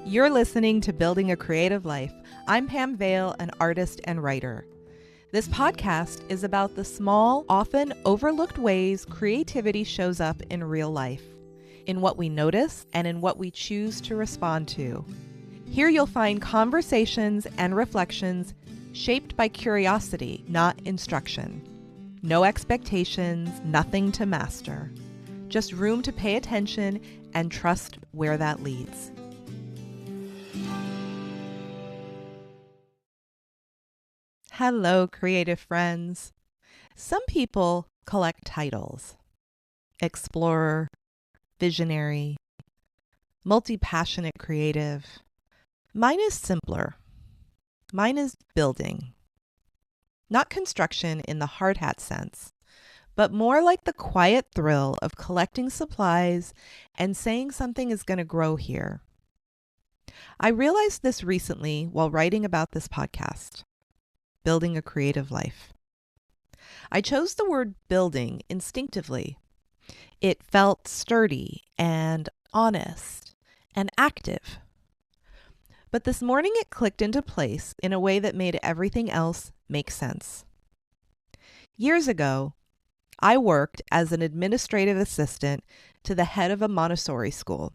You're listening to Building a Creative Life. I'm Pam Vale, an artist and writer. This podcast is about the small, often overlooked ways creativity shows up in real life, in what we notice and in what we choose to respond to. Here you'll find conversations and reflections shaped by curiosity, not instruction. No expectations, nothing to master. Just room to pay attention and trust where that leads. Hello, creative friends. Some people collect titles: explorer, visionary, multi-passionate creative. Mine is simpler. Mine is building. Not construction in the hard hat sense, but more like the quiet thrill of collecting supplies and saying something is going to grow here. I realized this recently while writing about this podcast. Building a creative life. I chose the word building instinctively. It felt sturdy and honest and active. But this morning it clicked into place in a way that made everything else make sense. Years ago, I worked as an administrative assistant to the head of a Montessori school.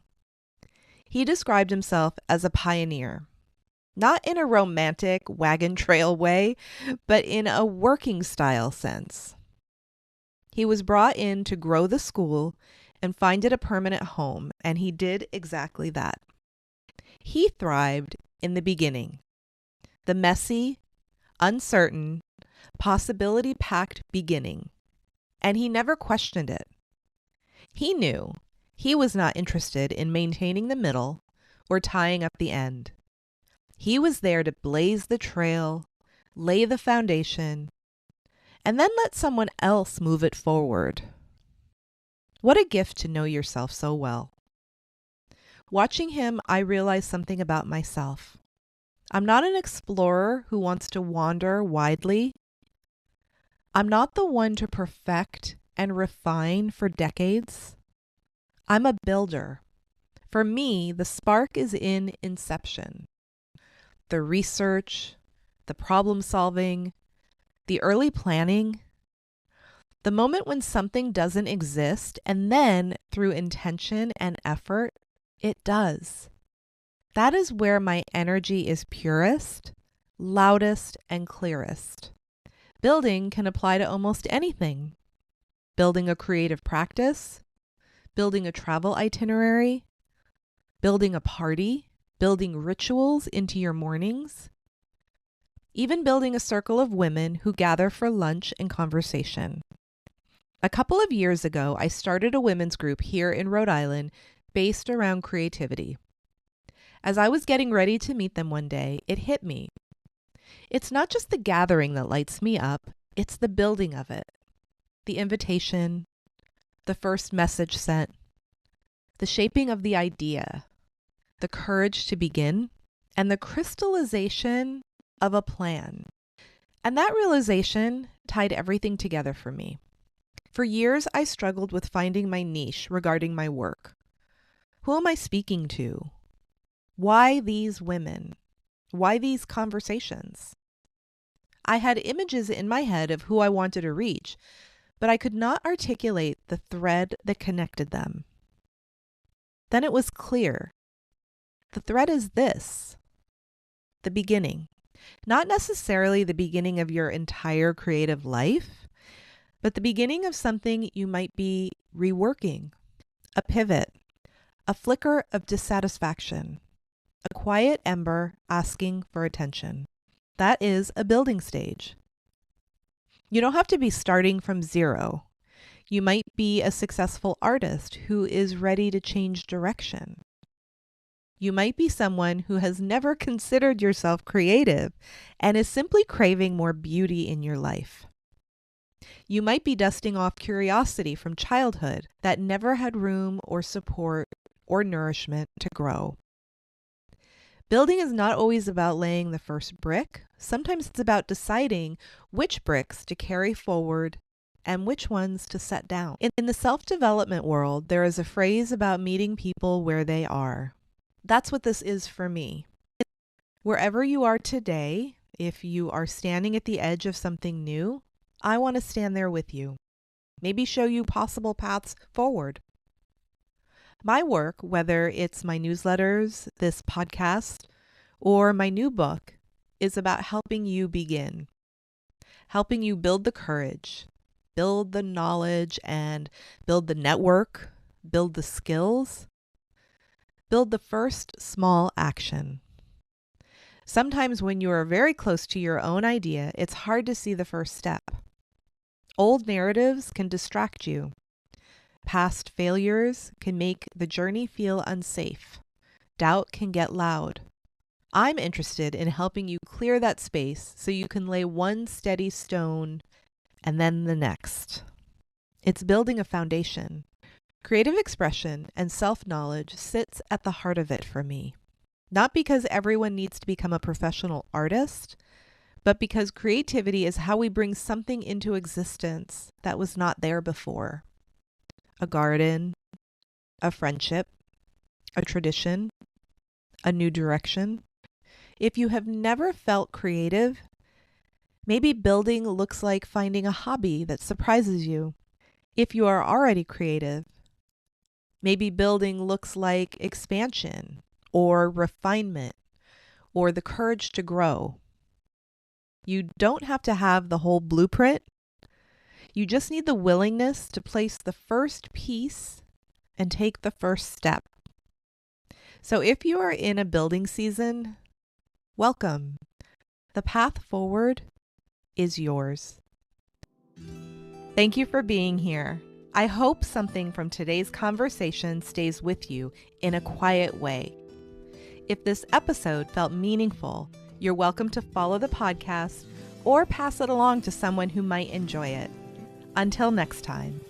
He described himself as a pioneer. Not in a romantic wagon trail way, but in a working style sense. He was brought in to grow the school and find it a permanent home, and he did exactly that. He thrived in the beginning, the messy, uncertain, possibility-packed beginning, and he never questioned it. He knew he was not interested in maintaining the middle or tying up the end. He was there to blaze the trail, lay the foundation, and then let someone else move it forward. What a gift to know yourself so well. Watching him, I realized something about myself. I'm not an explorer who wants to wander widely. I'm not the one to perfect and refine for decades. I'm a builder. For me, the spark is in inception. The research, the problem solving, the early planning, the moment when something doesn't exist, and then through intention and effort, it does. That is where my energy is purest, loudest, and clearest. Building can apply to almost anything. Building a creative practice, building a travel itinerary, building a party, building rituals into your mornings, even building a circle of women who gather for lunch and conversation. A couple of years ago, I started a women's group here in Rhode Island based around creativity. As I was getting ready to meet them one day, it hit me. It's not just the gathering that lights me up, it's the building of it. The invitation, the first message sent, the shaping of the idea, the courage to begin, and the crystallization of a plan. And that realization tied everything together for me. For years, I struggled with finding my niche regarding my work. Who am I speaking to? Why these women? Why these conversations? I had images in my head of who I wanted to reach, but I could not articulate the thread that connected them. Then it was clear. The thread is this: the beginning. Not necessarily the beginning of your entire creative life, but the beginning of something you might be reworking, a pivot, a flicker of dissatisfaction, a quiet ember asking for attention. That is a building stage. You don't have to be starting from zero. You might be a successful artist who is ready to change direction. You might be someone who has never considered yourself creative and is simply craving more beauty in your life. You might be dusting off curiosity from childhood that never had room or support or nourishment to grow. Building is not always about laying the first brick. Sometimes it's about deciding which bricks to carry forward and which ones to set down. In the self-development world, there is a phrase about meeting people where they are. That's what this is for me. Wherever you are today, if you are standing at the edge of something new, I want to stand there with you. Maybe show you possible paths forward. My work, whether it's my newsletters, this podcast, or my new book, is about helping you begin, helping you build the courage, build the knowledge, and build the network, build the skills, build the first small action. Sometimes when you are very close to your own idea, it's hard to see the first step. Old narratives can distract you. Past failures can make the journey feel unsafe. Doubt can get loud. I'm interested in helping you clear that space so you can lay one steady stone and then the next. It's building a foundation. Creative expression and self-knowledge sits at the heart of it for me. Not because everyone needs to become a professional artist, but because creativity is how we bring something into existence that was not there before. A garden, a friendship, a tradition, a new direction. If you have never felt creative, maybe building looks like finding a hobby that surprises you. If you are already creative, maybe building looks like expansion or refinement or the courage to grow. You don't have to have the whole blueprint. You just need the willingness to place the first piece and take the first step. So if you are in a building season, welcome. The path forward is yours. Thank you for being here. I hope something from today's conversation stays with you in a quiet way. If this episode felt meaningful, you're welcome to follow the podcast or pass it along to someone who might enjoy it. Until next time.